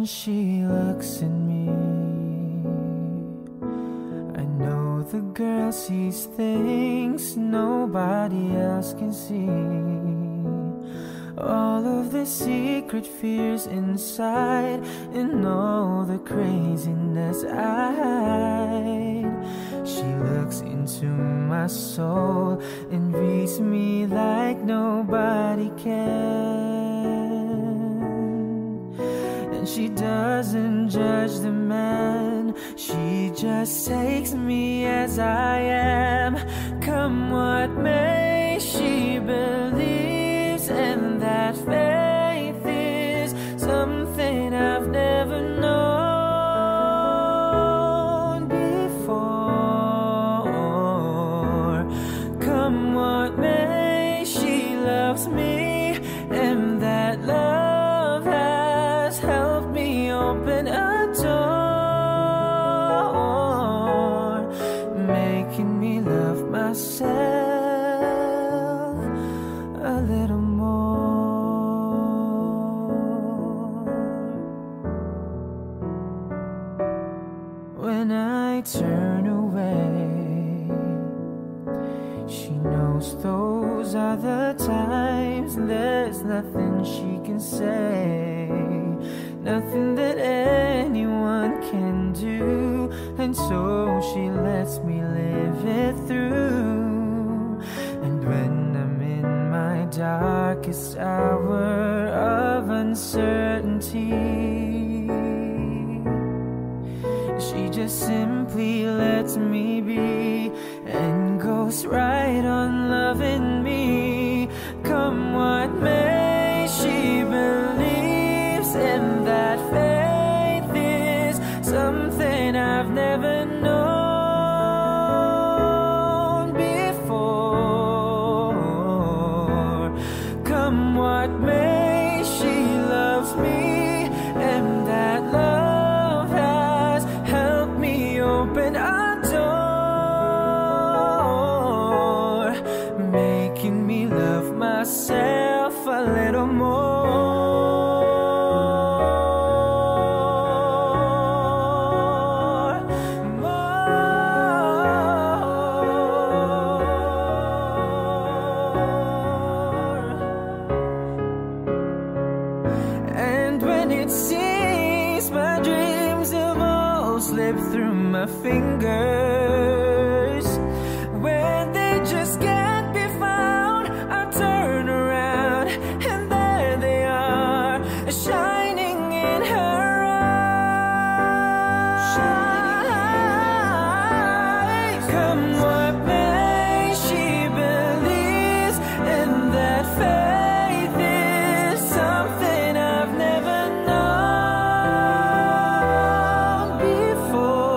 when she looks at me, I know the girl sees things nobody else can see. All of the secret fears inside and all the craziness I hide. She looks into my soul and reads me like nobody can. And she doesn't judge the man, she just takes me as I am. Come what may, she believes, and that faith is something I've never known before. Come what may, she loves me, and that love has helped me open a door, making me love myself a little more. When I turn away, she knows those are the times. There's nothing she can say, nothing that anyone can do, and so she lets me live it through. And when I'm in my darkest hour of uncertainty, she just simply lets me be and goes right on loving me. Come what may, she believes, and that faith is something I've never known before. Come what may, she loves me, and that love has helped me open a door, making me love myself a little more. And when it seems my dreams have all slipped through my fingers, when they just can't be found, I turn around and there they are, shining in her eyes. Come what may, she believes, and that faith is something I've never known before.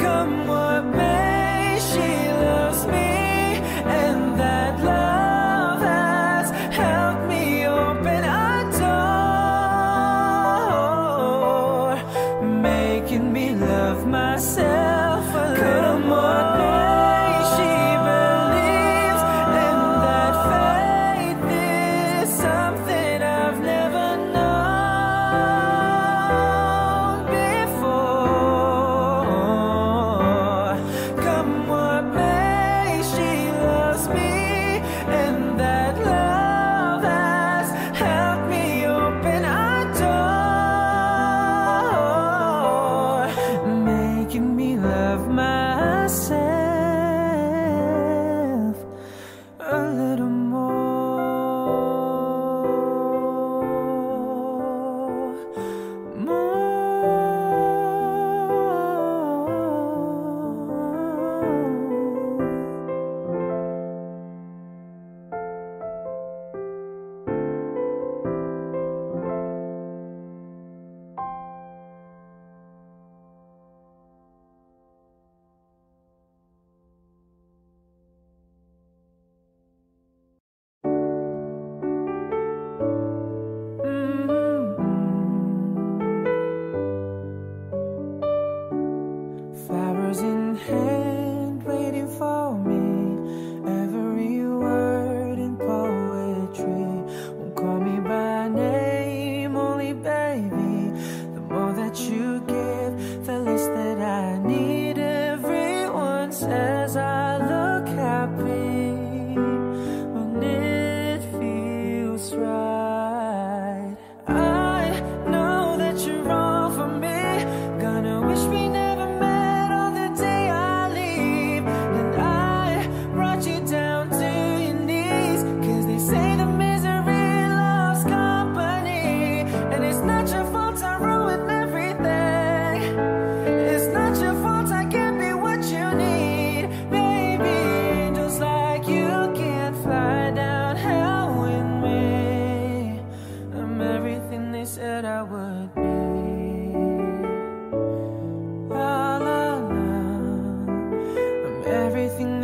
Come what may, she loves me, and that love has helped me open a door, making me love myself a little more. She believes, and that faith is something I've never known before. Come what may, she loves me, and that love has helped me open a door, making me love myself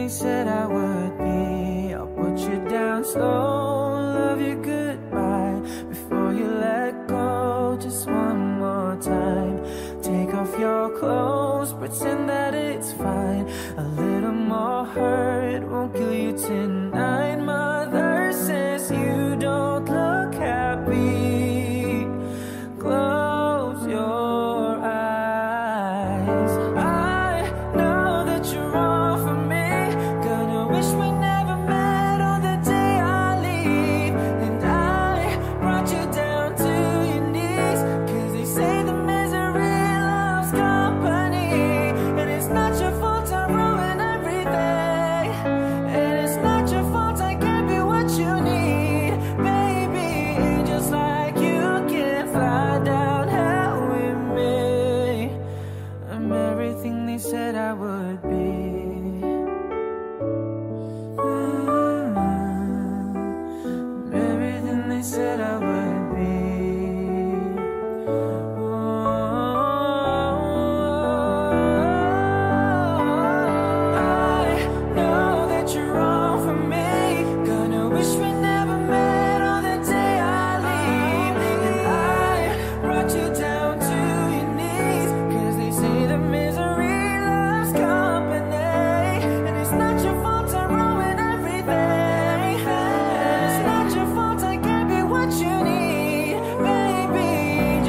they said I would be. I'll put you down slow, love you goodbye before you let go. Just one more time. Take off your clothes, pretend that it's fine. A little more hurt won't kill you tonight. Mother says you don't look happy. Close your eyes. I know that you're wrong for me. Gonna wish we never met on the day I leave. And I brought you down to your knees, 'cause they say the misery loves company. And it's not your fault I ruin everything. And it's not your fault I can't be what you need. Baby, just like you can fly down hell with me. I'm everything they said I would be. I'm everything they said I would be. I know that you're wrong for me. Gonna wish we never met on the day I leave. And I brought you down to your knees, 'cause they say the misery loves company. And it's not your fault I ruin everything. And it's not your fault I can't be what you need. Baby,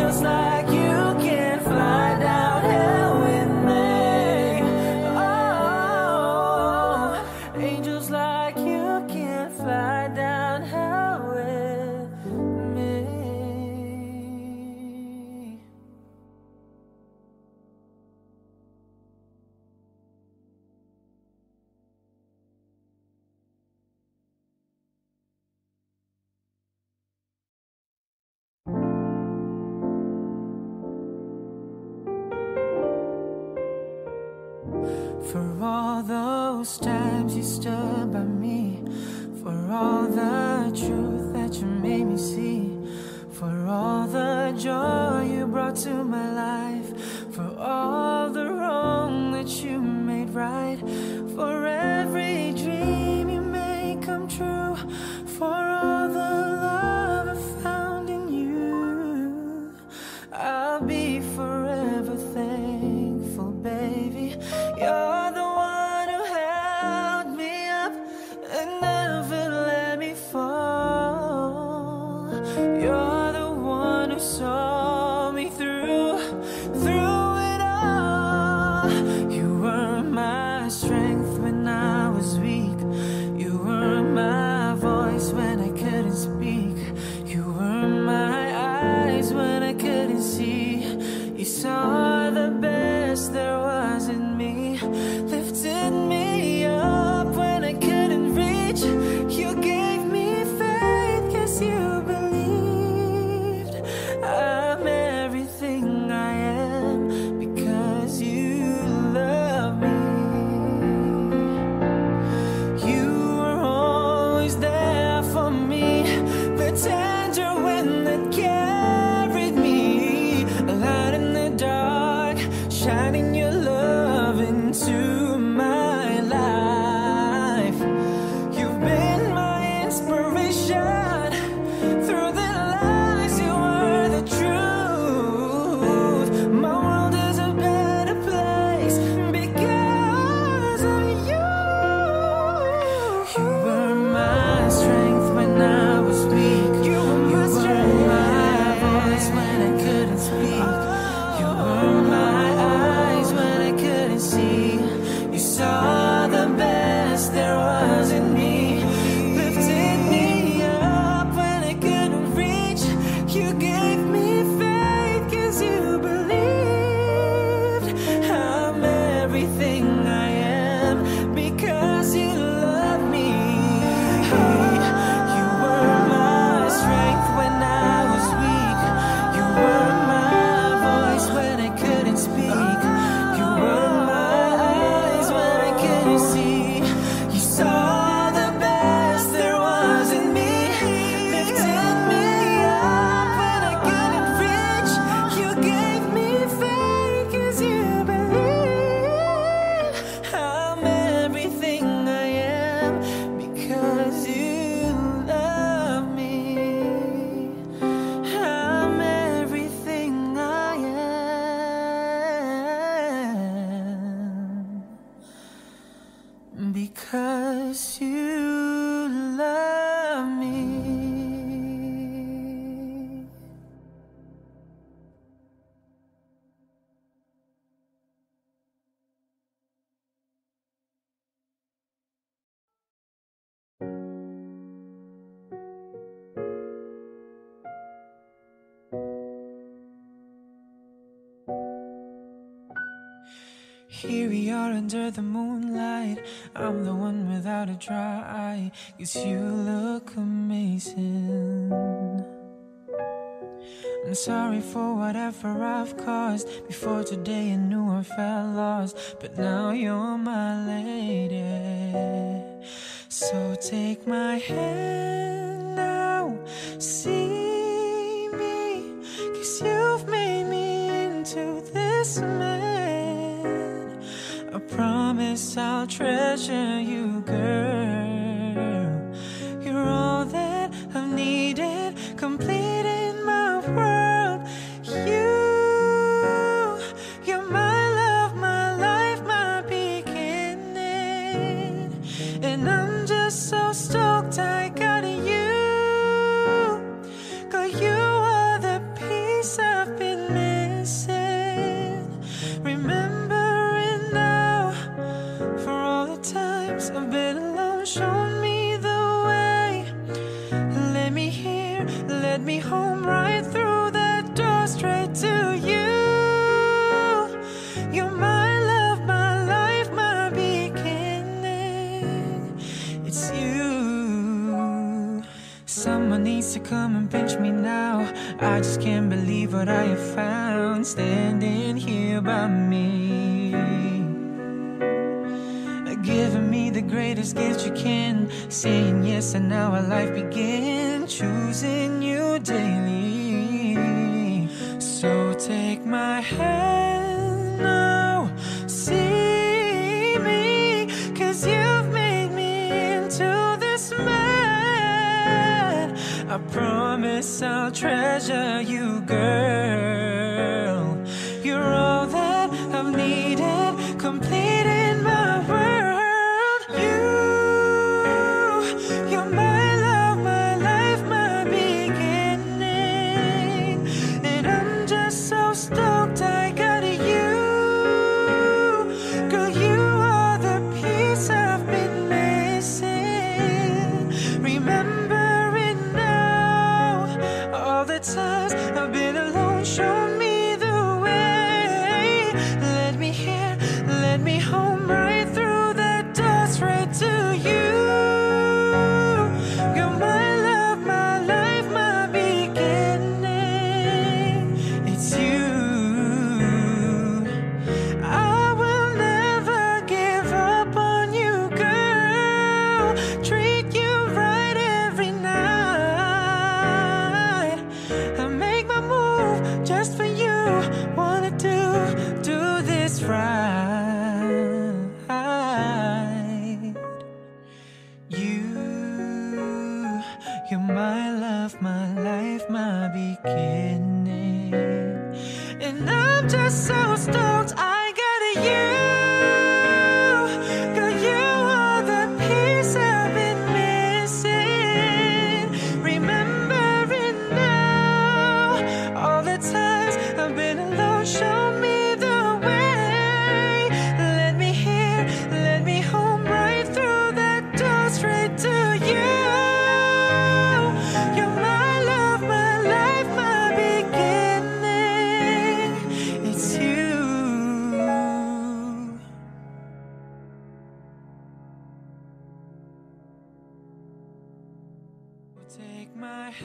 just like you can fly down hell with me. Oh, angels like you can fly down hell with me. For all those times you stood by me, for all the truth that you made me see, for all the joy you brought to my life, for all the wrong that you made right, for every dream you made come true, for all the love I found in you. I'll be forever thankful, baby. You're the one who held me up and never let me fall. You're the one who saw me through it all. You were my strength when I was weak. You were my voice when I couldn't speak. You were my eyes when I couldn't see. You saw the best there was in me, lifted me up when I couldn't reach. You gave me faith 'cause you believed. I'm everything I am because you because you love me. Here we are under the moonlight. I'm the one without a dry eye, 'cause you look amazing. I'm sorry for whatever I've caused. Before today I knew I felt lost, but now you're my lady. So take my hand now, see me, 'cause you've made me into this man. I promise I'll treasure you, girl. You're all that I've needed, completing my world. You're my love, my life, my beginning. And I'm just so stoked I got you. 'Cause you are the piece I've been missing. Remember I've been alone, show me the way. Let me hear, let me home, right through that door, straight to you. You're my love, my life, my beginning. It's you. Someone needs to come and pinch me now. I just can't believe what I have found, standing here by me, giving me the greatest gift you can, saying yes and now our life begin, choosing you daily. So take my hand now, see me, 'cause you've made me into this man. I promise I'll treasure you, girl. You're all that I've needed, completing my world. Times I've been alone, show me the way. Let me hear, let me home, right through that door, straight to you. You're my love, my life, my beginning. It's you. I will never give up on you, girl. Treat you right every night. I make my move just for you. Wanna do this right. You're my love, my life, my beginning. And I'm just so stoked I got you. 'Cause you are the piece I've been missing. Remembering now all the times I've been alone, show me the way. Let me hear, let me home, right through that door, straight to you. You're my love, my life, my beginning. It's you.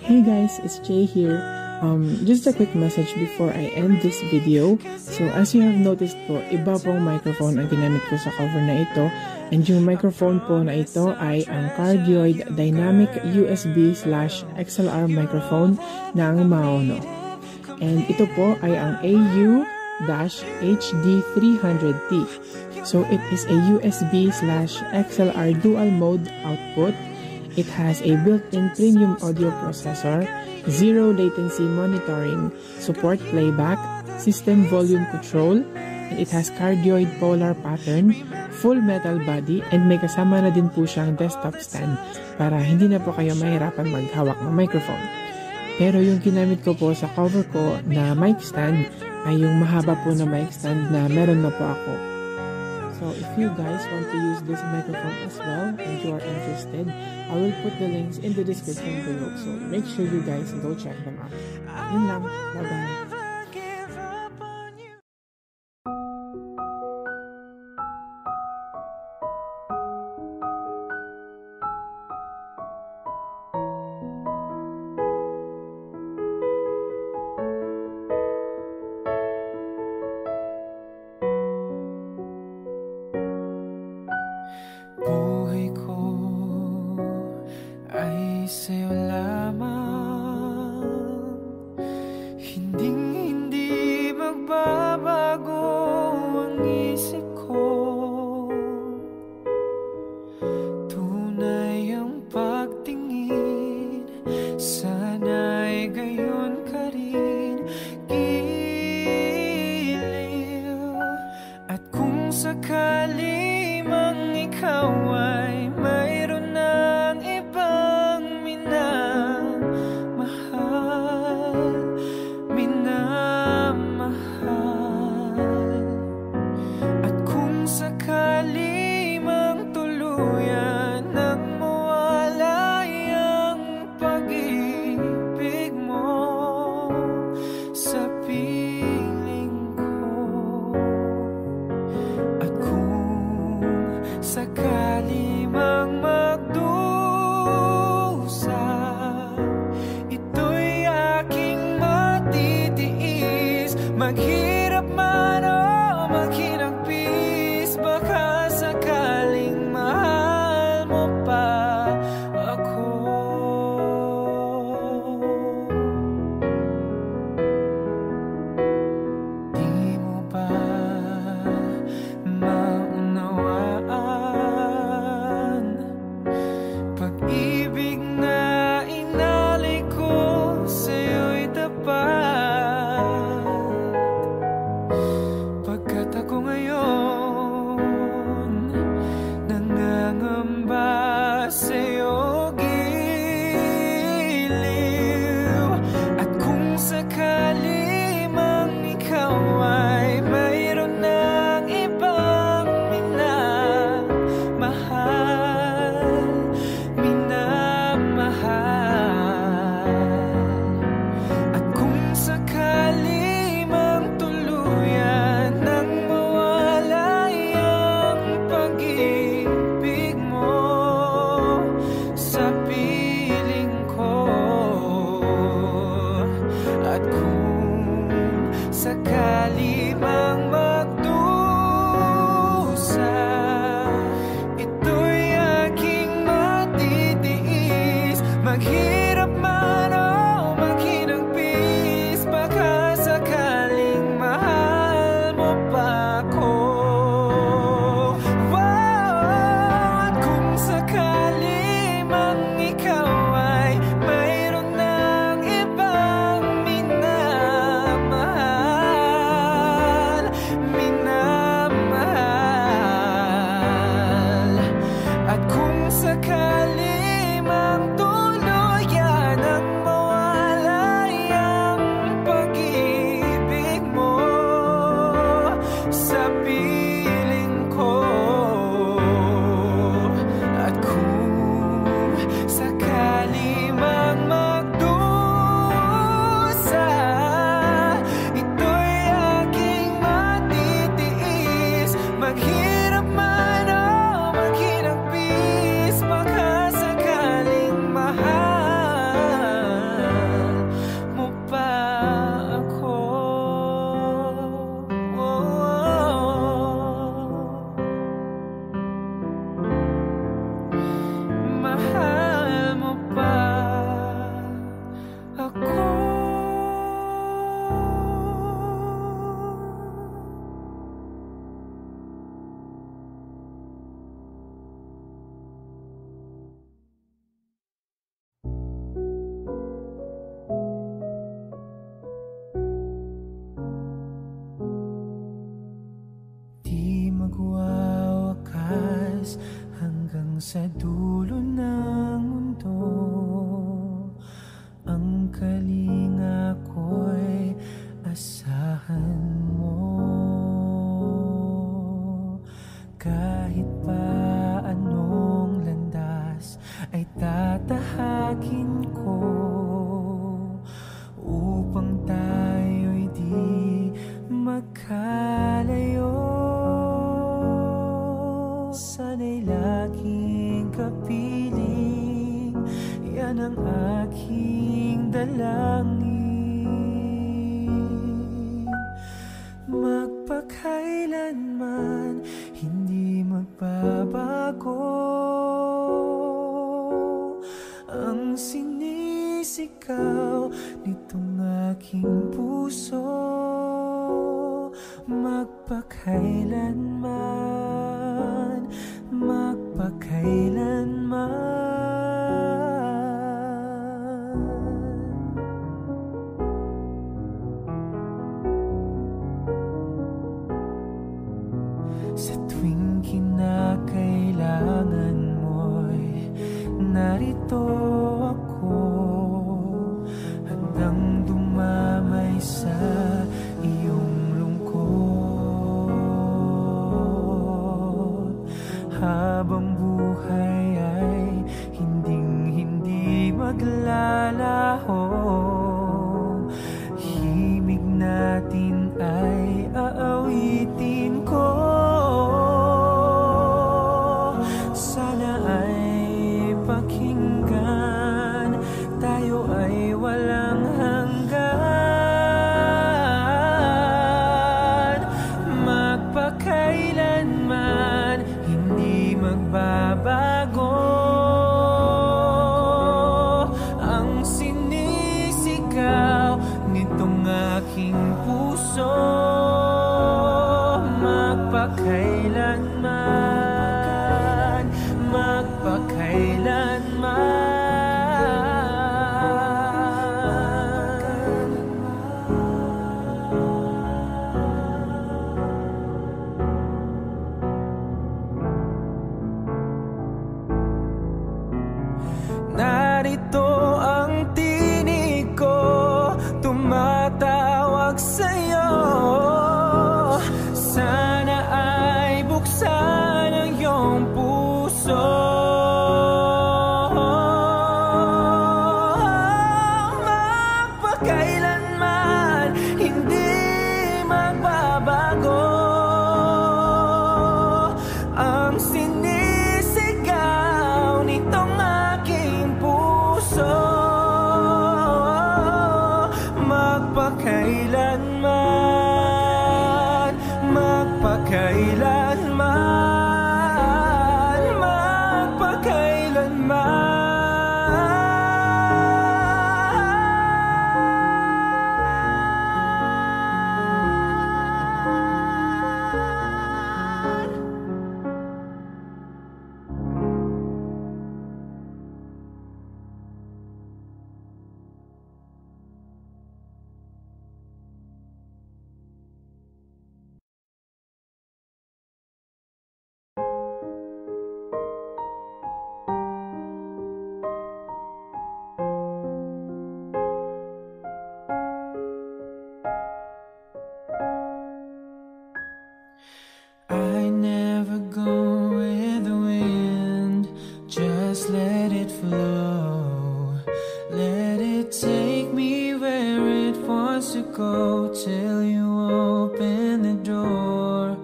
Hey guys, it's Jay here. Just a quick message before I end this video. So as you have noticed po, iba pong microphone ang ginamit ko sa cover na ito. And yung microphone po na ito ay ang Cardioid Dynamic USB/XLR microphone ng Maono. And ito po ay ang AU-HD300T. So it is a USB/XLR dual mode output. It has a built-in premium audio processor, zero latency monitoring, support playback, system volume control, And it has cardioid polar pattern, full metal body, and may kasama na din po siyang desktop stand para hindi na po kayo mahirapan maghawak ng microphone. Pero yung ginamit ko po sa cover ko na mic stand ay yung mahaba po na mic stand na meron na po ako. So if you guys want to use this microphone as well and you are interested, I will put the links in the description below. So make sure you guys go check them out. Yun lang. Bye-bye. Buhay ko ay sa'yo lamang, hindi magbabago ang isip ko. Tunay ang pagtingin, sana'y gayon ka rin, giliw. At kung sakali mang ikaw ay mayroon ng ibang minamahal, at kung sakali mang tuluyan nang mawala ang pag-ibig mo sa piling ko, at kung sakali mang magdusa, ito'y aking matitiis. Maghirap man o maghinagpis, baka sakaling mahal mo pa ako. Di mo ba maunawaan, pag-ibig na inalay ko sa'yo'y tapat, pagkat ako ngayon nangangamba sa'yo, giliw. At kung sakali mang ikaw ay mayroon ng ibang minamahal, at kung sakali mang tuluyan nang mawala ang pag-ibig mo sa piling ko, at kung sakali mang magdusa, ito'y aking matitiis. Maghirap man o maghinagpis, baka sakaling mahal mo pa ako. Wow! At kung sakali mang ikaw ay mayroon ng ibang minamahal, at kung sakali mang tuluyan ang mawala ang pag-ibig mo sa piling ko, at kung sakali mang magdusa, ito'y aking matitiis. Maghirap man o maghinagpis, baka sakaling mahal mo pa ako. Mahal mo pa ako. magwawakas hanggang sa dulo ng mundo. Ang kalinga ko'y asahan mo. Kahit pa anong landas ay tatahakin ko, upang tayo'y di magkalayo. Sana'y laging kapiling, yan ang aking dalangin. Magpakailanman hindi magbabago ang sinisigaw nitong aking puso. Magpakailanman, magpakailanman. Sa tuwing kinakailangan mo'y narito ako, handang dumamay sa iyong lungkot. Habang buhay ay hinding-hindi maglalaho, himig natin ay aawitin ko. Sana ay pakinggan, tayo ay walang hanggan. Magpakailanman hindi magbabago ang sinisigaw nitong aking puso. Magpakailanman, magpakailanman. Narito ang tinig ko, tumatawag sa'yo. Sana ay buksan ang iyong puso. Magpakailanman hindi magbabago ang sinisigaw nitong aking puso. Magpakailanman, magpakailanman, magpakailanman. I never go with the wind, just let it flow. Let it take me where it wants to go till you open the door.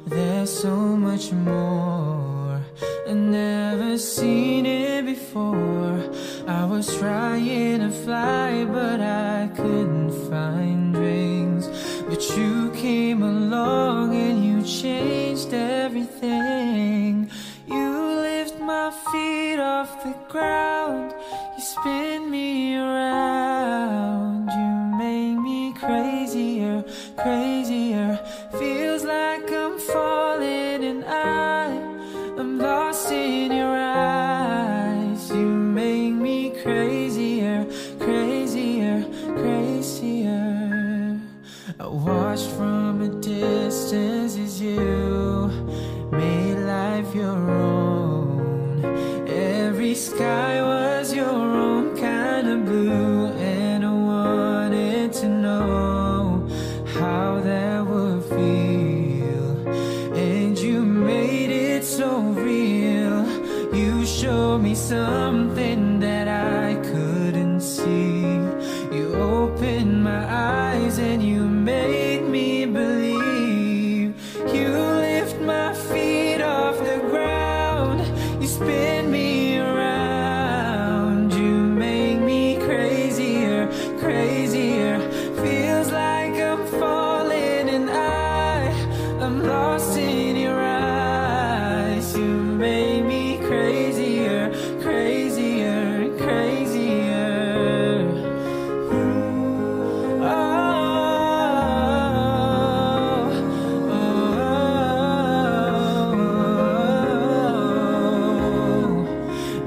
There's so much more, I've never seen it before. I was trying to fly, but I couldn't find wings. But you came along and you changed everything. You lift my feet off the ground, you spin me around. You make me crazier, crazier. Feels like I'm falling and I'm lost in your eyes. You make me crazier, crazier, crazier. I watched from a distance as you of your own. Every sky was your own kind of blue, and I wanted to know how that would feel. And you made it so real. You showed me something that I couldn't see. You opened my eyes and you made me believe. You lift my feet off the ground. You spin me around. You make me crazier, crazier. Feels like I'm falling and I'm lost in your eyes. You make me crazier, crazier, crazier. Oh, oh, oh.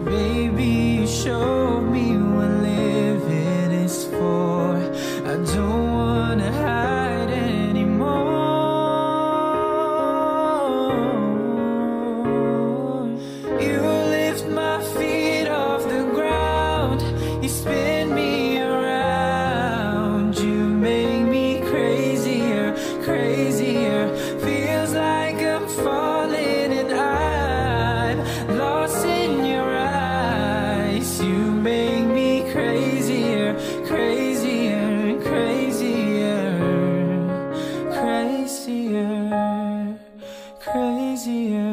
Baby, you showed me what living is for. I don't wanna hide anymore. You lift my feet off the ground. You spin me around. You make me crazier, crazier. Feels like I'm falling and I'm lost in your eyes. You make me crazier, crazier, crazier, crazier, crazier.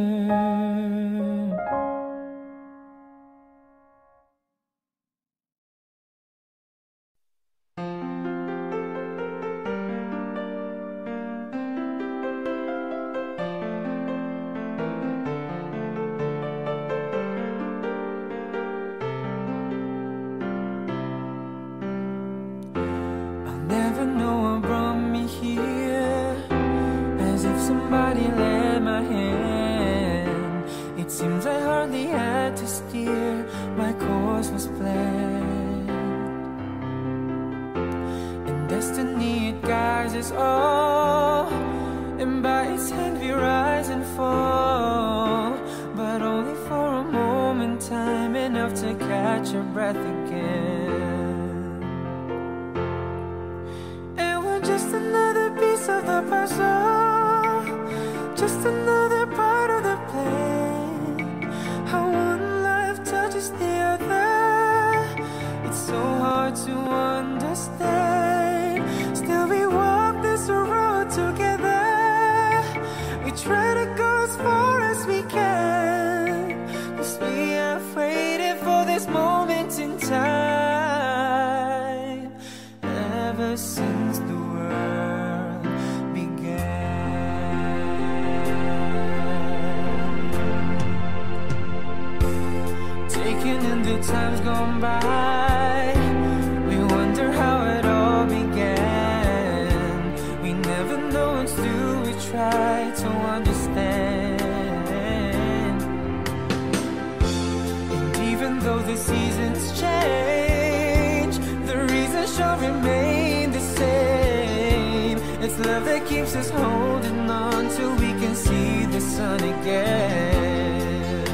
I'll never know what brought me here. As if somebody led my hand. It seems I hardly had to steer. My course was planned. And destiny, it guides us all. And by its hand we rise and fall. But only for a moment, time enough to catch your breath again. And we're just another piece of the puzzle, just another part of the plan. How one life touches the other, it's so hard to understand. Still we walk this road together. We try to go as far as we can, 'cause we have waited for this moment in time ever since the world began. Taking in the times gone by, we wonder how it all began. We never know until we try to understand. And even though the seasons change, the reasons shall remain the same. It's love that keeps us holding on till we can see the sun again.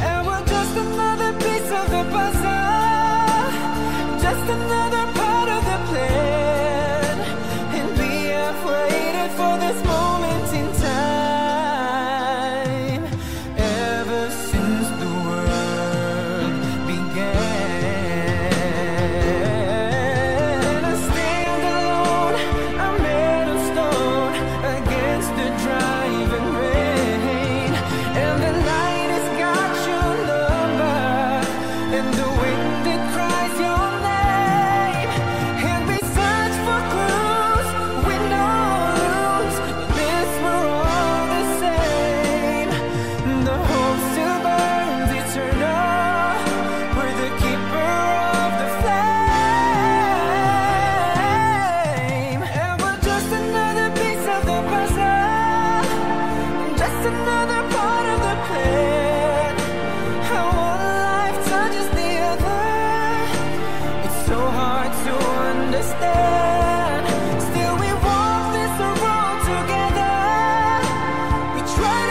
And we're just another piece of the puzzle, just another part of the plan. And we have waited for this moment in time ever since the world began. I stand alone, I'm made of stone against the driving rain. And the night has got your number, and the wind it cries your name. And we search for clues, we know lose, but this we're all the same. The hope still burns eternal, we're the keeper of the flame. And we're just another piece of the puzzle, just another part of the plan. How one life touches the other, it's so hard to understand. Still we walk this road together. We try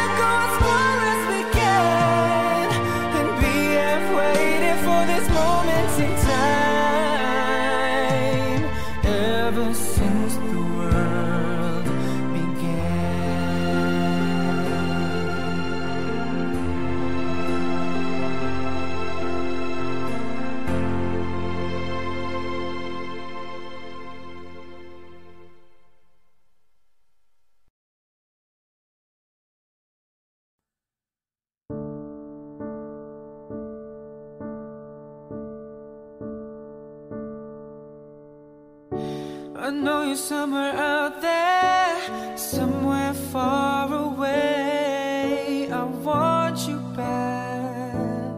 I know you're somewhere out there, somewhere far away. I want you back,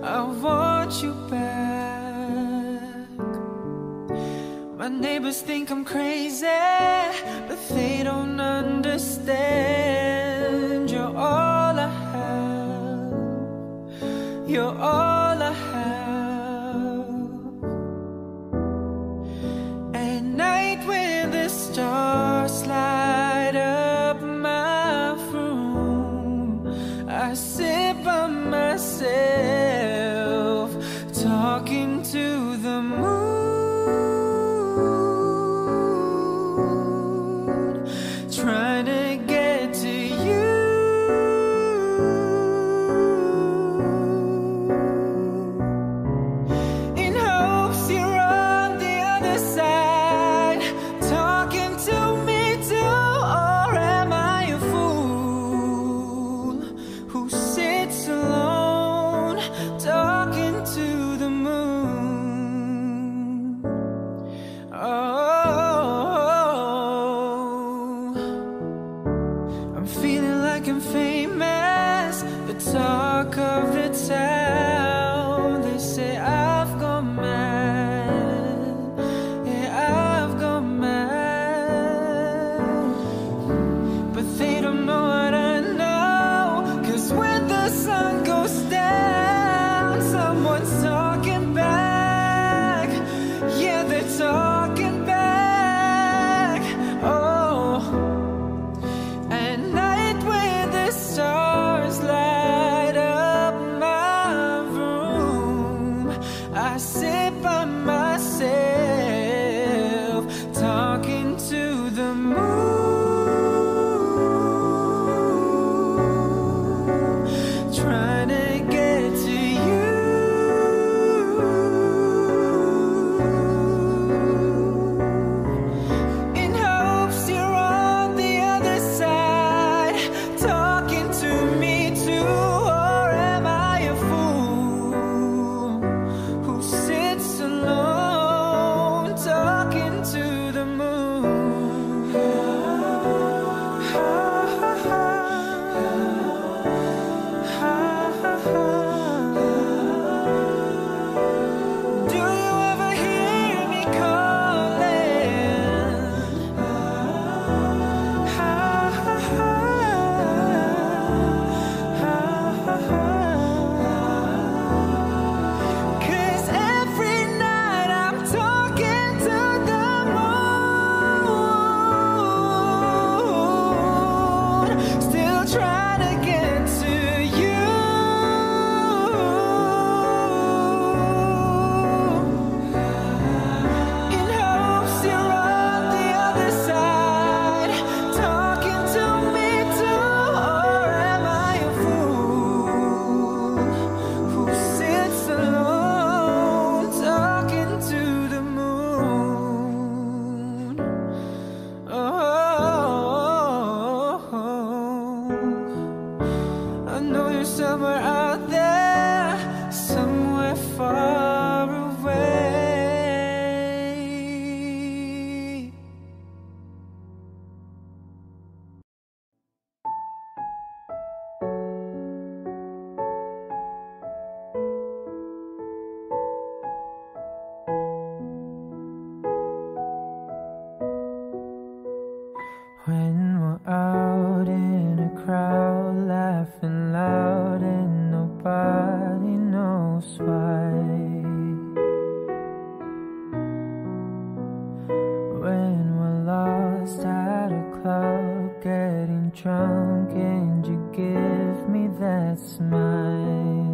I want you back. My neighbors think I'm crazy, but they don't understand. You're all I have, you're all I have. At night when the stars light up my room, I sit by myself, talking to the moon, trying to get to you. In hopes you're on the other side, talking to me too. Or am I a fool who sits alone, talking to the moon? Oh, I'm feeling like I'm famous, the talk of the town. They say I've gone mad, yeah, I've gone mad. But they don't know what I know, 'cause when the sun goes down, someone's talking back. Yeah, they're talking back. Oh, at night when the stars light up my room, I sit by myself, talking to the moon, trying to get to you. In hopes you're on the other side, talking to me too. Or am I a fool who sits alone, talking to the moon? Do you ever hear me calling? 'Cause every night I'm talking to the moon, still trying to get to you. In hopes you're on the other side, talking to me too. Or am I a fool who sits alone, talking to the moon? Oh, I know you're somewhere out there, somewhere far away. When we're out in a crowd, laughing loud and nobody knows why. When we're lost at a club, getting drunk, and you give me that smile.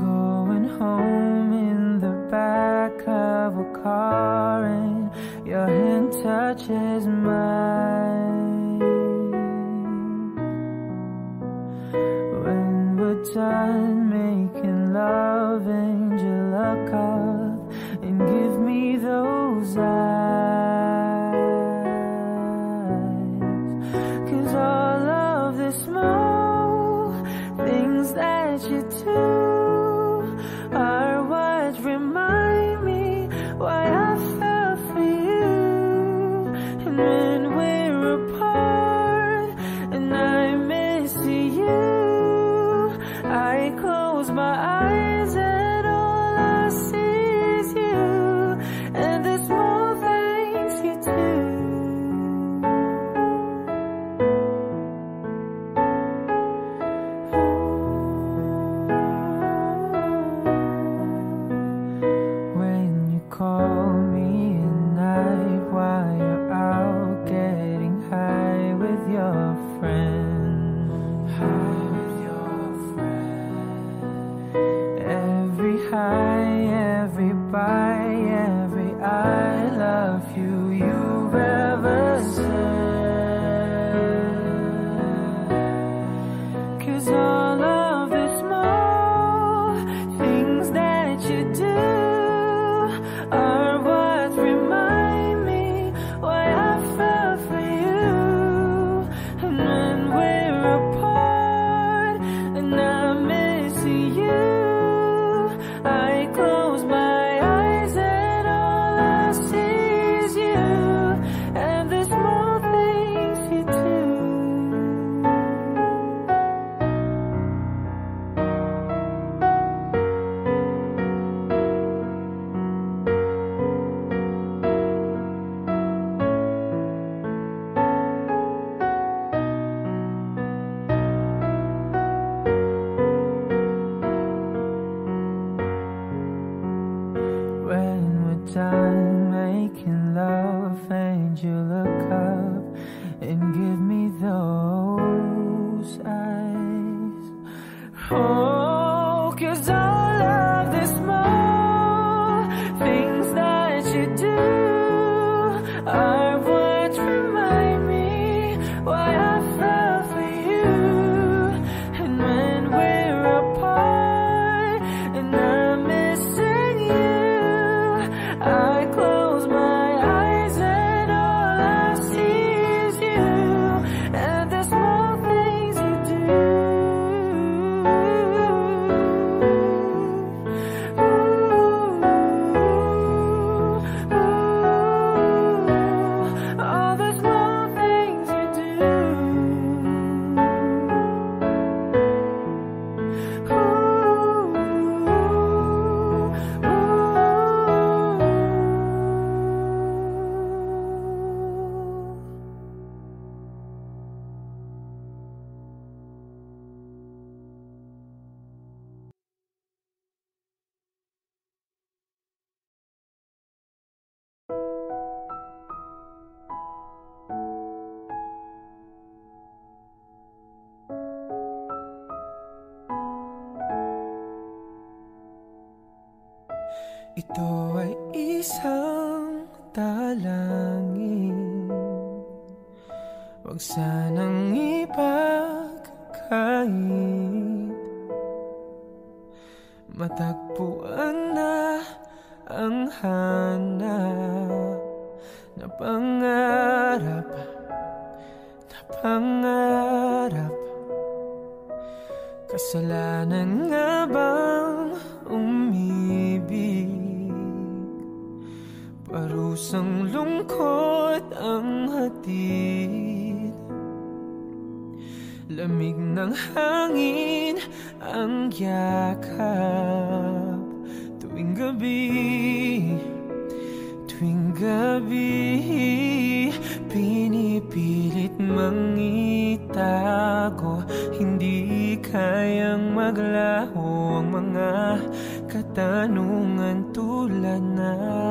Going home in the back of a car, and your hand touches mine. When we're done making love, and you look up and give me those eyes. 'Cause all of the small things that you do are what remind look up and give me those eyes. Oh, 'cause all of the small things that you do are what remind me why I fell for you. And when we're apart and I'm missing you, I close my eyes and all I see is you and the small things you do. All the small things you do. Ito ay isang dalangin, huwag sanang ipagkait. Matagpuan na ang hanap na pangarap, na pangarap. Kasalanan nga bang umibig? Parusang lungkot ang hatid, lamig ng hangin ang yakap. Tuwing gabi, tuwing gabi, pinipilit mangitago. Hindi kayang maglaho ang mga katanungan tulad ng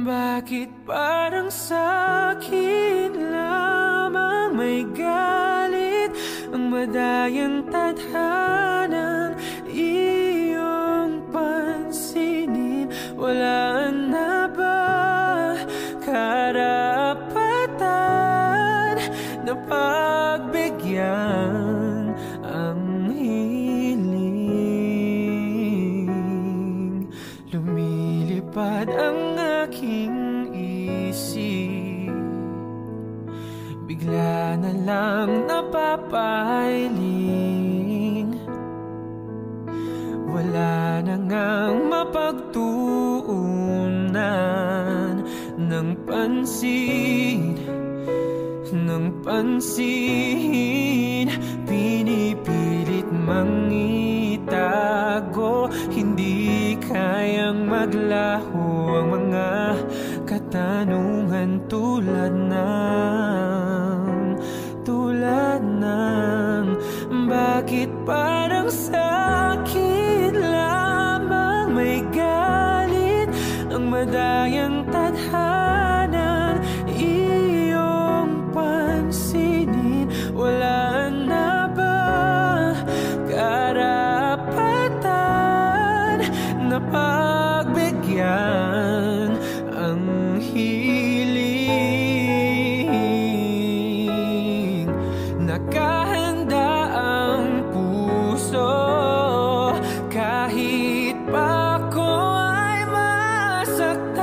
bakit parang sa'kin lamang may galit ang madayang tadhanang iyong pansinin? Wala na ba karapatan na pagbigyan ang hiling? Lumilipad ang aking isip, bigla na lang napapailing. Wala na ngang mapagtuunan ng pansin, ng pansin. Pinipilit mangitago, hindi kayang maglaho ang mga katanungan tulad ng bakit parang sa'kin lamang may galit ang madayang tadhanan iyong pansinin? Wala na ba karapatan na pagbigyan ang hiling? Nakahanda ang puso kahit pa ako ay masaktan.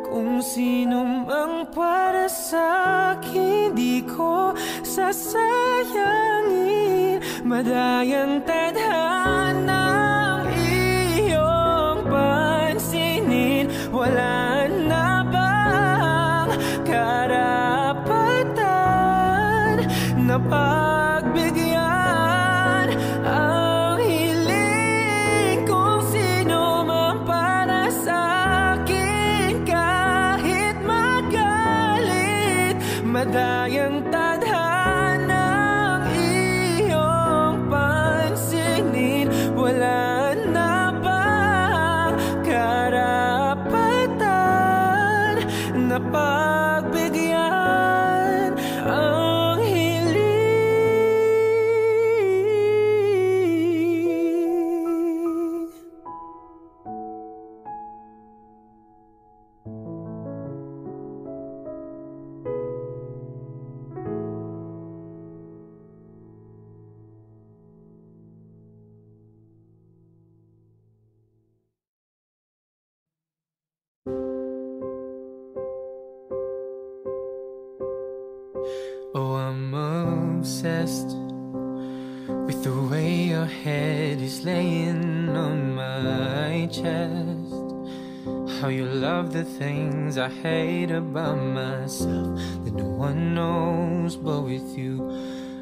Kung sino mang para sa'kin, di ko sasayangin. Madayang tadhanang iyong pansinin. Wala na bang karapatan na pagbigyan ang hiling? Kung sino man para sa'kin, kahit magalit, madayang tadhanang iyong pansinin. Wala na ba obsessed with the way your head is laying on my chest. How you love the things I hate about myself that no one knows, but with you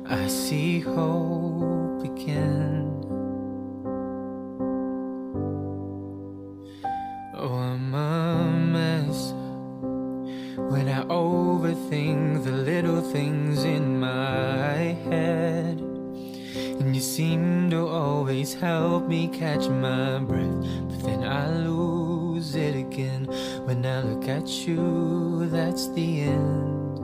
I see hope again. Oh, I'm a mess when I overthink the little things in my head. And you seem to always help me catch my breath, but then I lose it again. When I look at you, that's the end.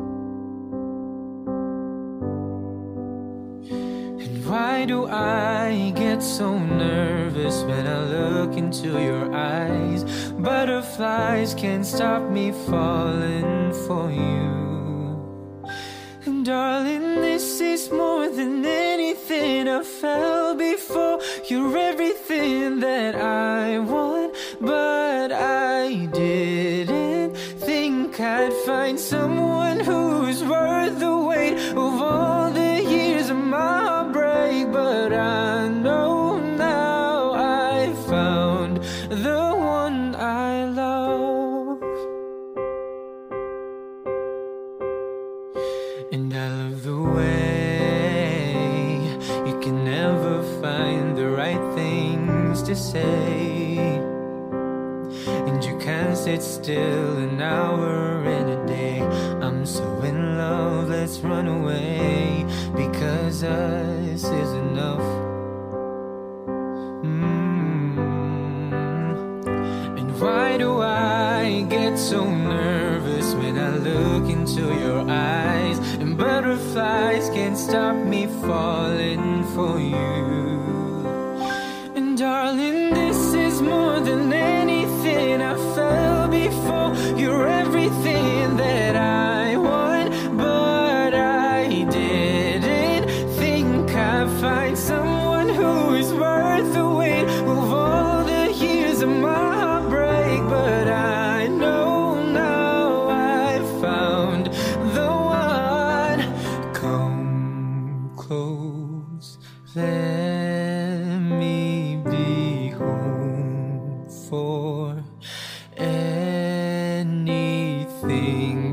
And why do I get so nervous when I look into your eyes? Butterflies can't stop me falling for you. And darling, this is more than anything I felt before. You're everything that I want, but I didn't think I'd find someone who's worth the weight of all the years of my heartbreak. But I know now I found the one I love. And I love the way you can never find the right things to say, and you can't sit still an hour in a day. I'm so in love, let's run away, because us is enough. And why do I get so nervous when I look into your eyes? And butterflies can't stop me falling for you. And darling, this is more than anything I felt before. You're everything that I want, but I didn't think I'd find someone who is worth the weight of all the years of my heartbreak. But I know now I've found the one. Come close, let me be home for anything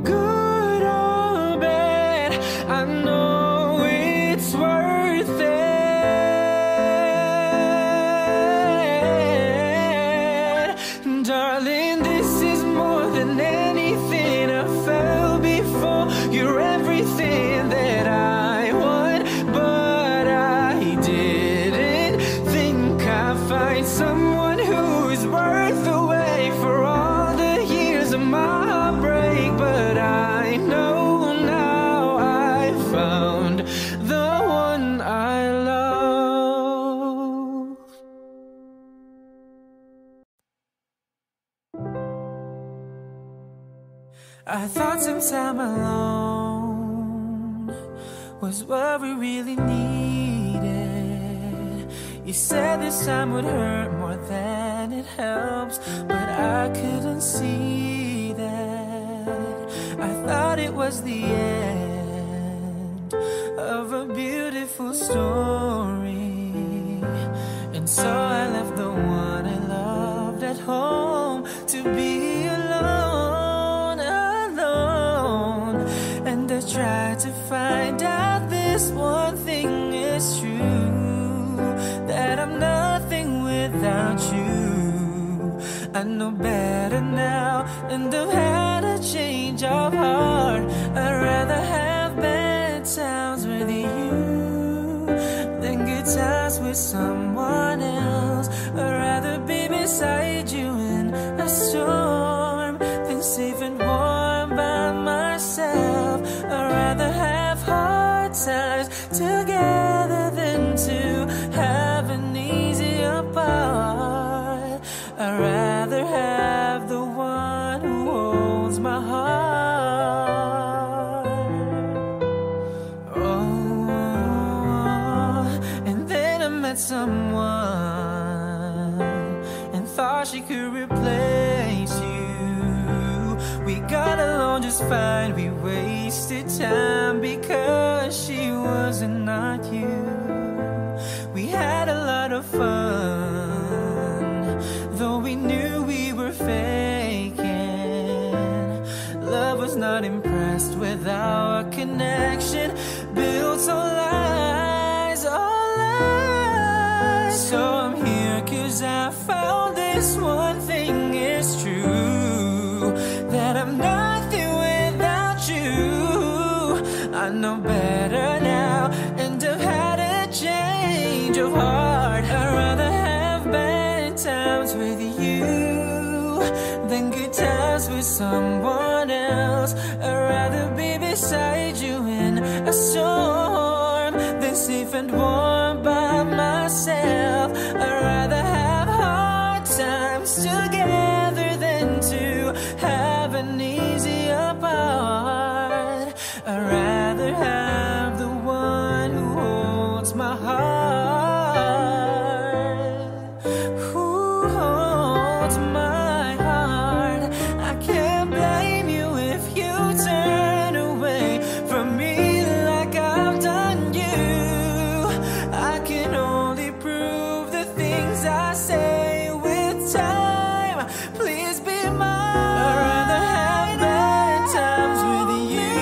good or bad. I know it's worth it. Darling, this is more than anything I felt before. You're everything that I want, but I didn't think I'd find someone who is worth the wait for all the years of my heartbreak. But I know now I found the one I love. I thought some time alone was what we really needed. You said this time would hurt more than it helps, but I couldn't see that. I thought it was the end of a beautiful story, and so I left the one I loved at home to be alone, alone. And I tried to find out this one thing is true, that I'm nothing without you. I know better now, and I've had a change of heart. I'd rather have bad times with you than good times with someone else. I'd rather be beside you in a storm than safe and warm by myself. I'd rather have hard times together than to have an easy apart. I'd rather have the one who holds my heart. Oh, and then I met someone and thought she could replace you. We got along just fine. We wasted time because she wasn't not you. We had a lot of fun, though we knew we were faking. Love was not impressed with our connection, built on lies, all lies. So I'm here 'cause I found this one thing is true, that I'm nothing without you. I know better now, and I've had a change of heart. I'd rather have bad times with you than good times with someone else. I'd rather be beside you in a storm than safe and warm by myself. I'd rather have hard times together than to have an easy apart. I'd rather have the one who holds my heart, who holds my heart. I can't blame you if you turn away from me like I've done you. I can only prove the things I say with time. Please be mine. I'd rather have bad times with you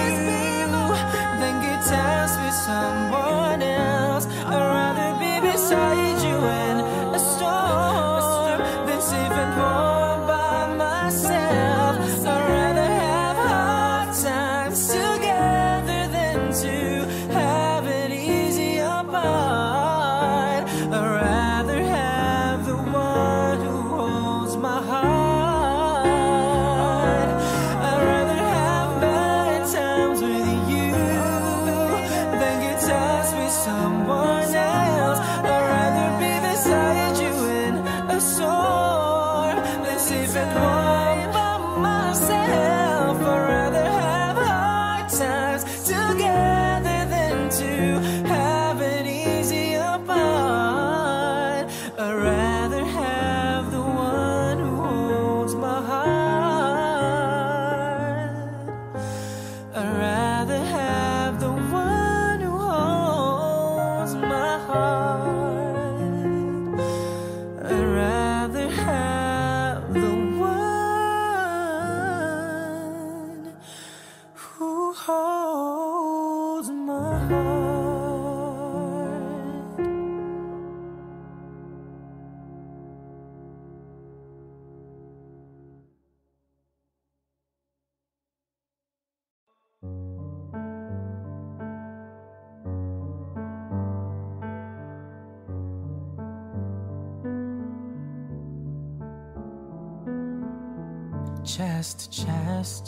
than good times with someone else. I'd rather be beside you in a storm than safe and warm by myself. I'd rather have hard times together than to have it easy apart. I'd rather have the one who holds my heart. I'd rather have bad times with you than good times with someone else. I'd rather be beside you in a storm than safe and warm by myself. I'd rather have hard times together than to have it easy apart. I'd rather have the one who holds my heart. I'd rather have the one who holds my heart. I'd rather have the one who holds my heart. Chest to chest,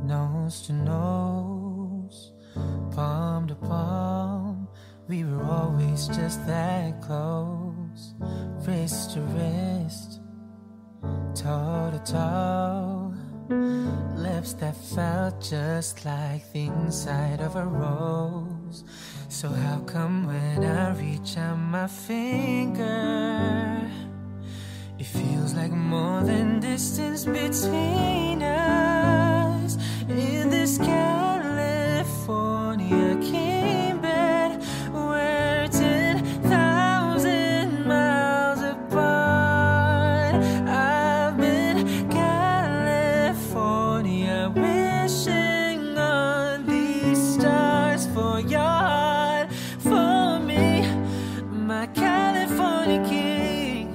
nose to nose, palm to palm, we were always just that close. Wrist to wrist, toe to toe, lips that felt just like the inside of a rose. So how come when I reach out my finger, it feels like more than distance between us? In this California king bed, we're 10,000 miles apart. I've been California wishing on these stars for your heart, for me, my California king.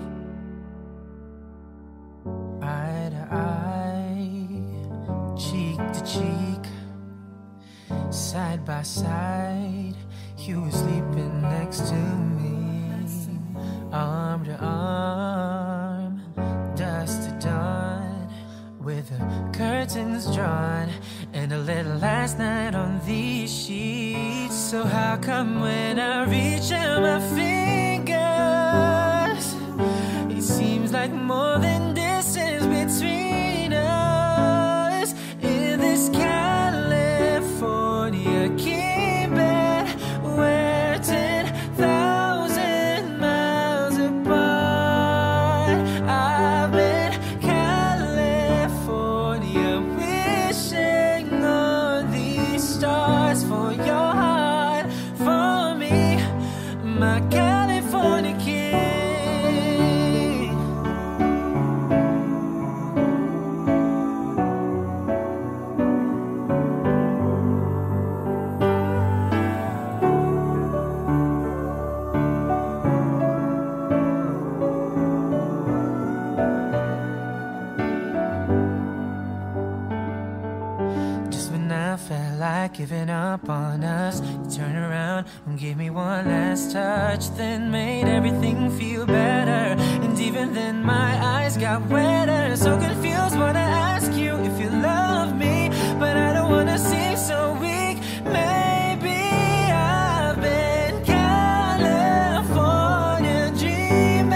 Eye to eye, cheek to cheek, side by side, you were sleeping next to me. Arm to arm, dusk to dawn, with the curtains drawn and a little last night on these sheets. So how come when I reach out my fingers, it seems like more than distance between us? In this California king bed, we're 10,000 miles apart. I've been California like giving up on us. You turn around and gave me one last touch, then made everything feel better. And even then my eyes got wetter. So confused, wanna ask you if you love me, but I don't wanna seem so weak. Maybe I've been California dreaming.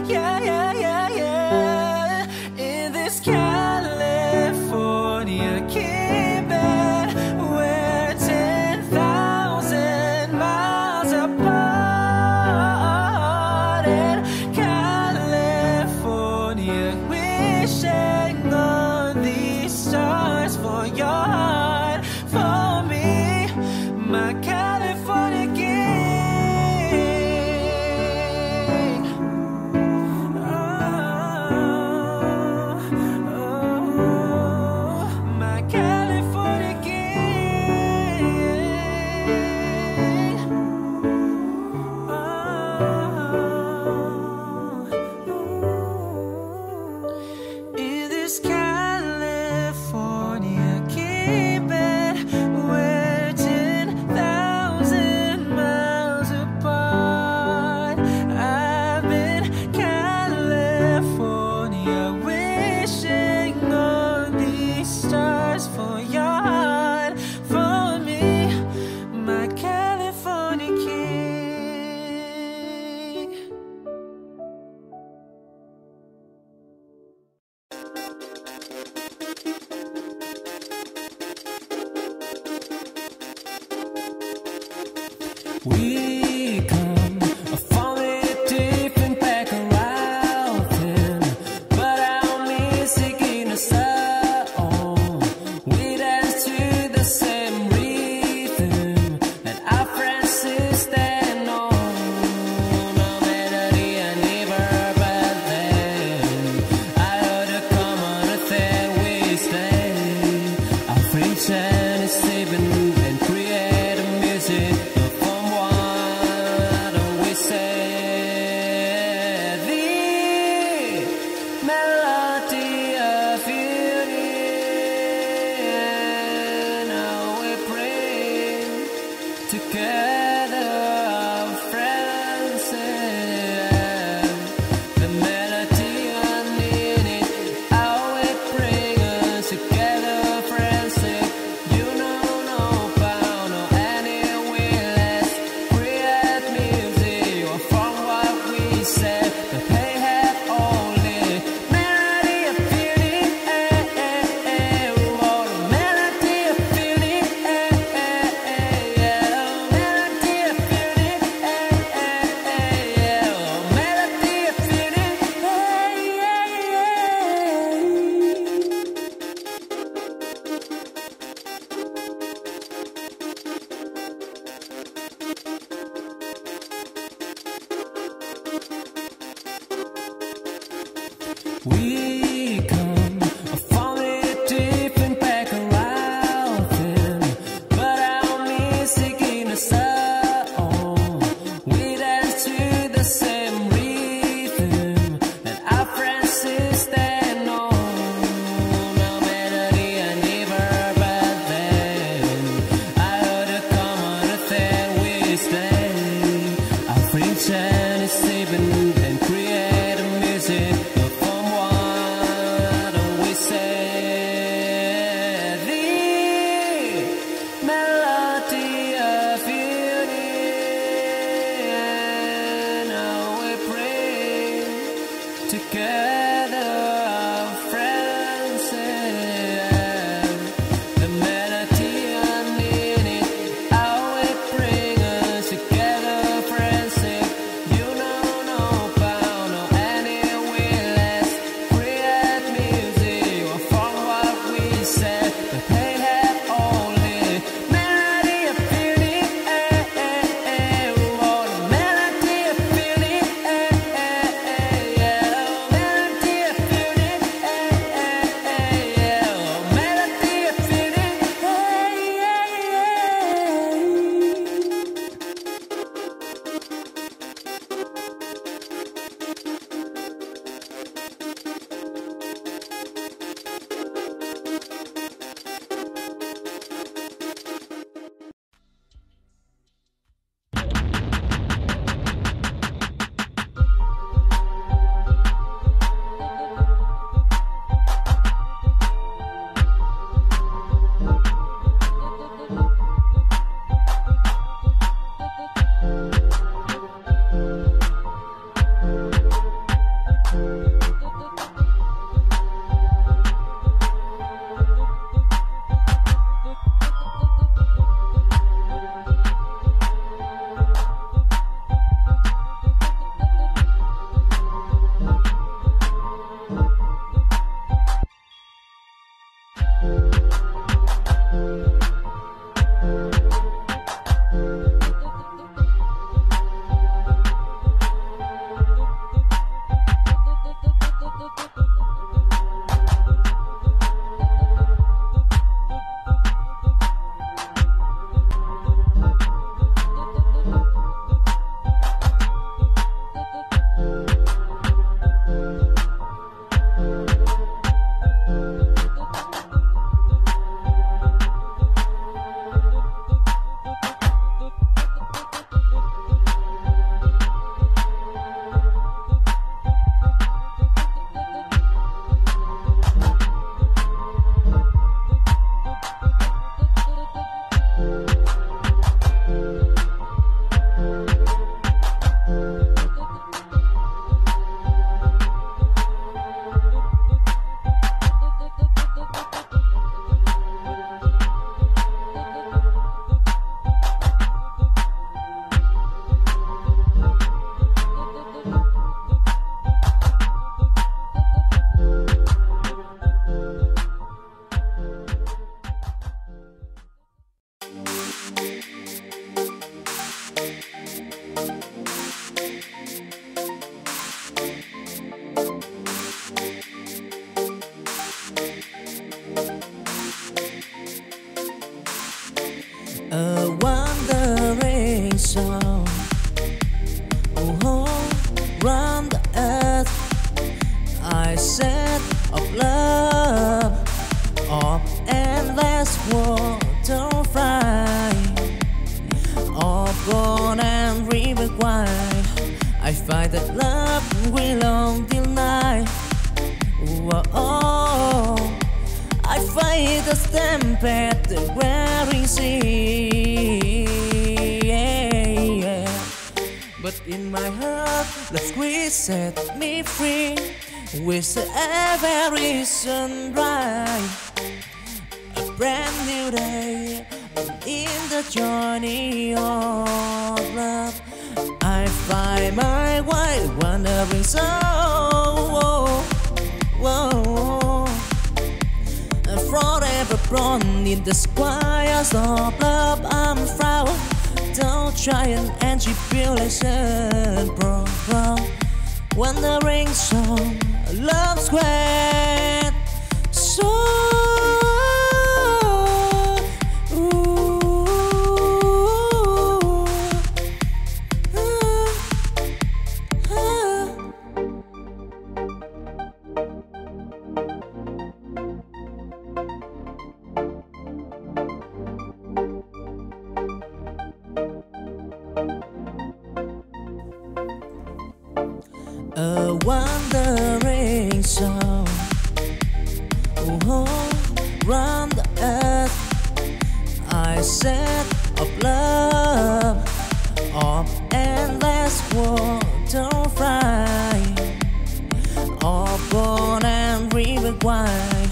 Yeah, yeah, yeah, yeah. In this California keeping, we're 10,000 miles apart. In California, wishing on these stars for your heart, for me, my California king. My California king. In this California keeping, we're 10,000 miles apart. I've been California, wishing on these stars for your heart, for me, my California king. We come a falling deep and back around him, but I'm missing in a song. We dance to the same rhythm, and our friends is stand on. No melody I never but then I heard a common thread we stay. Our friendship is sleeping and create a music. Together our friends, the melody underneath, how it brings us together, friends. You know, no bound or any willingness, create music or from what we said, but they have only melody of feeling, or melody of feeling, we come a falling deep and back around him, but I'm missing in a song. We dance to the same rhythm, and our friends is stand on. No melody I never but then I heard a common thread we stay. Our friendship is sleeping and create a music. Together our friends, the melody underneath, how it brings us together, friends. You know, no bound or any willingness, create music or from what we said, but they have only melody of feeling, or melody of feeling, melody A wandering song, oh, round the earth. I said of love, of endless water fly, of gold and river wide. I find that love will on till night. Oh, I fight the stampede, the wearing sea. But in my heart, the squeeze set me free. With every sunrise, a brand new day, in the journey of love, I find my way wandering soul. Forever born in the squires of love, I'm proud. Don't try and tribulation, bro. Wandering song, love squared. So a wandering song, oh, round the earth. I said of love, of endless water fly, of gold and river wide.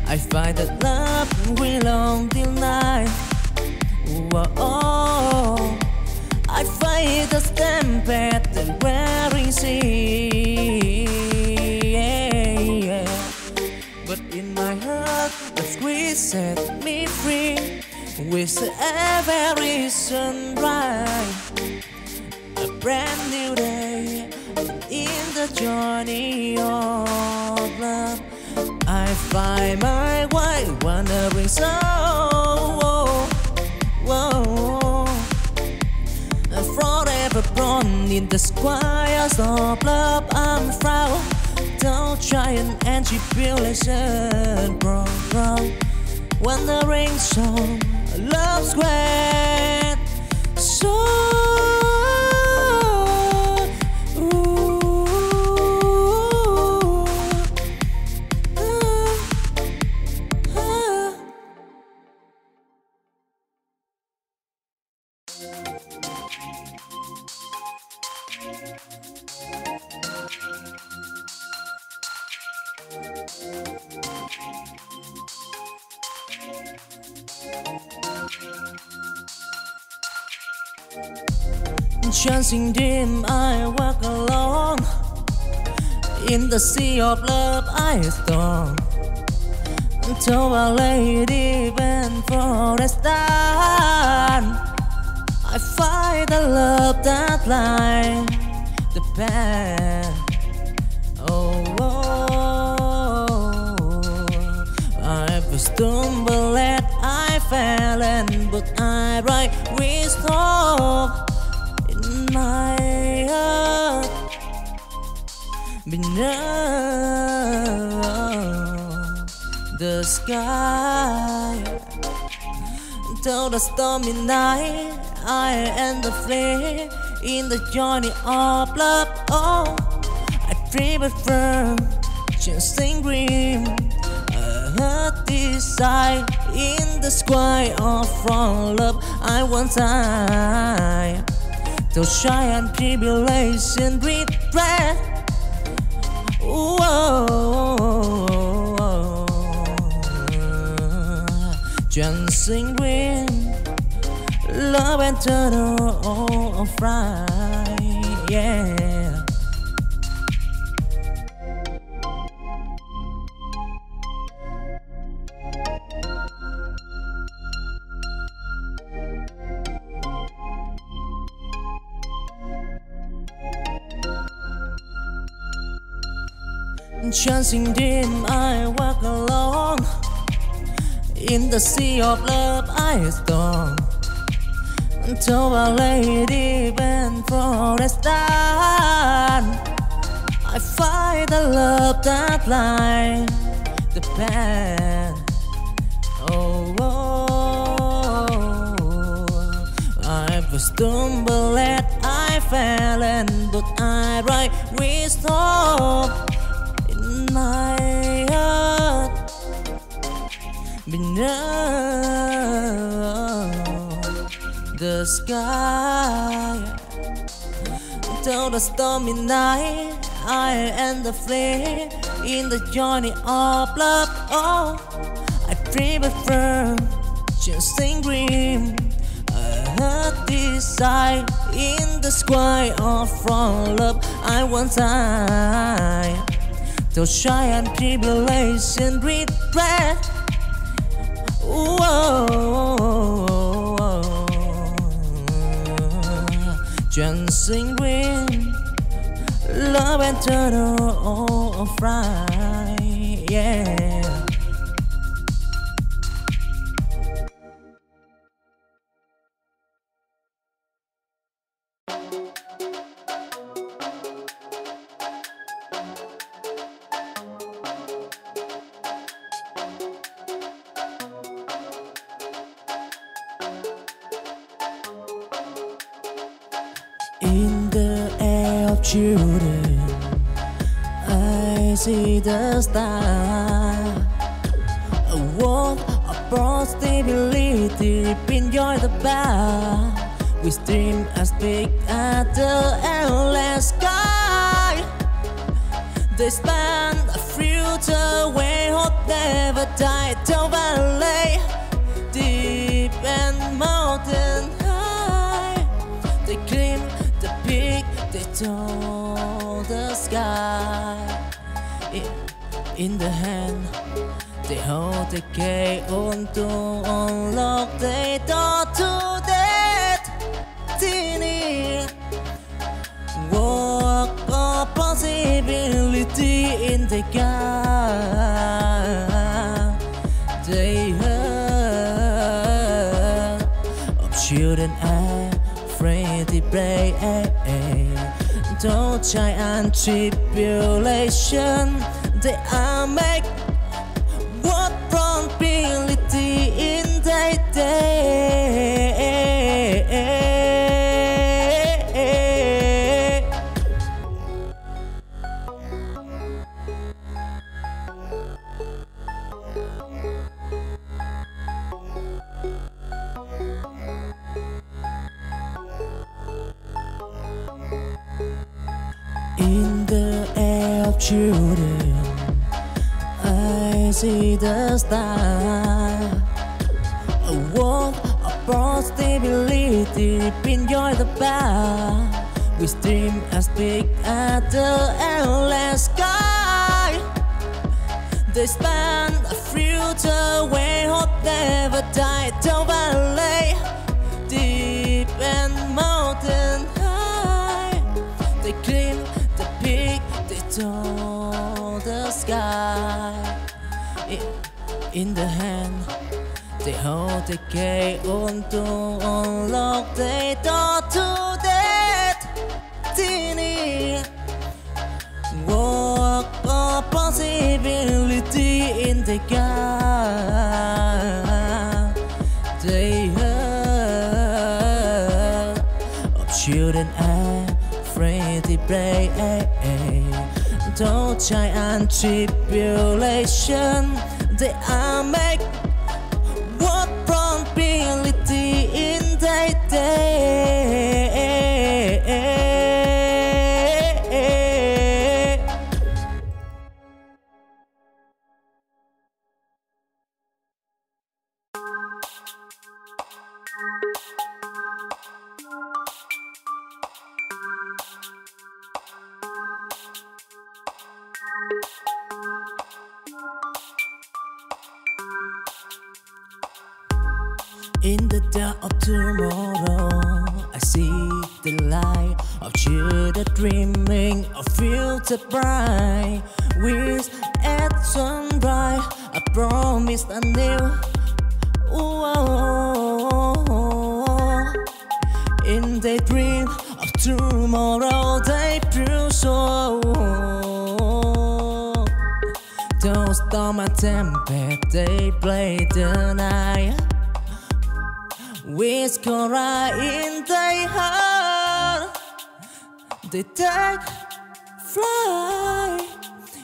I find that love will on till night. Oh, I fight the stampede, the wearing sea. But in my heart, the squeeze set me free. With every sunrise, a brand new day, in the journey of love, I find my way wandering soul. Forever born in the squires of love, I'm proud. Don't try and tribulation, bro. Wandering song, love squared. So chancing dim, I walk alone. In the sea of love I storm. Until Our Lady bend for a stand, I find the love that lies the path. I've stumbled and I fell, but I rise with hope in my heart. beneath the sky. Till the stormy night, I and the flame in the journey of love. Oh, I dream it firm, chasing green. I heard desire in the sky of from love. I want time to shy and tribulation regret. Dancing green, love and turtle of right, yeah. Chancing dim, I walk alone. In the sea of love I storm, until a lady bent for a star. I find the love that lies the path. Oh, I was stumbled and I fell, and but I right with hope in my heart. Beneath the sky, till the stormy night, I and the flame in the journey of love. Oh, I dream it firm, chasing green. I heard desire in the sky of from love. I want time to shy and tribulation regret. Dancing green, love and turtle of right, yeah. In the air of children, I see the star. A world of possibility, enjoy the bar. We dream as big as the endless sky. They span a future where hope never died. Till valley, deep and mountain high, they climb the peak, they told the sky. In the hand, they hold the key on to unlock the door to destiny. Walk of possibility in the gap. They heard of children afraid to pray. Don't try and tribulation. They are make what probability in their day. In the air of children, I see the star. A world of possibility, enjoy the bar. We dream as big as the endless sky. They span a future where hope never died. Till valley, deep and mountain high, they climb the peak, they told the sky. In the hand, they hold the key on to unlock the door to destiny. Whoa. break. Those giant tribulation, they are make what probability in their day. In the dark of tomorrow, I see the light of children dreaming of future bright. With at sunrise, I promise anew. In the dream of tomorrow, they prove so. Those storm and tempest, they play the night. With Cora in their heart, they take flight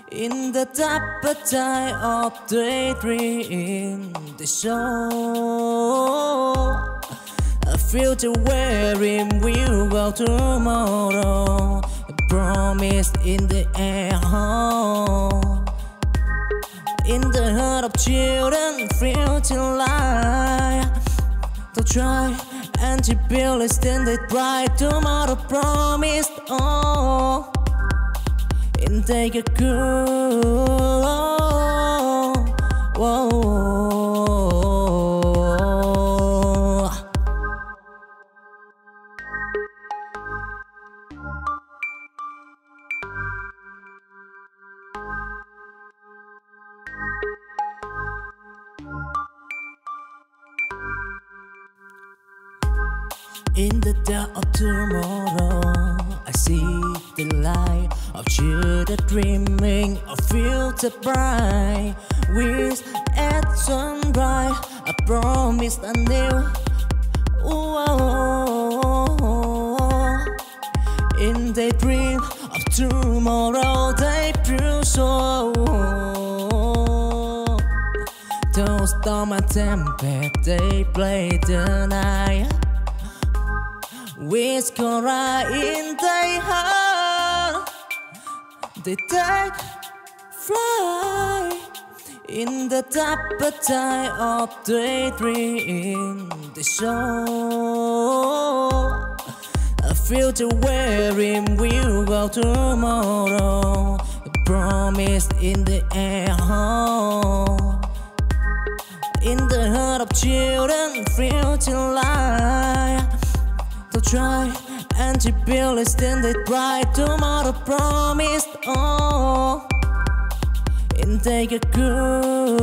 in the deeper tide of daydream. They show a future wherein we'll go tomorrow. A promise in the air, in the heart of children, future light. They'll try and to build it, stand it right. Tomorrow promised, and take a cool. In the dark of tomorrow, I see the light of children dreaming of future bright. With at sunrise, I promised anew. In the dream of tomorrow, they prove so. Those storm and tempest, they play the night. With Cora in their heart, they take flight in the deeper tide of daydream. They show a future wherein we'll go tomorrow. A promise in the air, in the heart of children, future light. They'll try and to build it, stand it right. Tomorrow promised, and take a cool.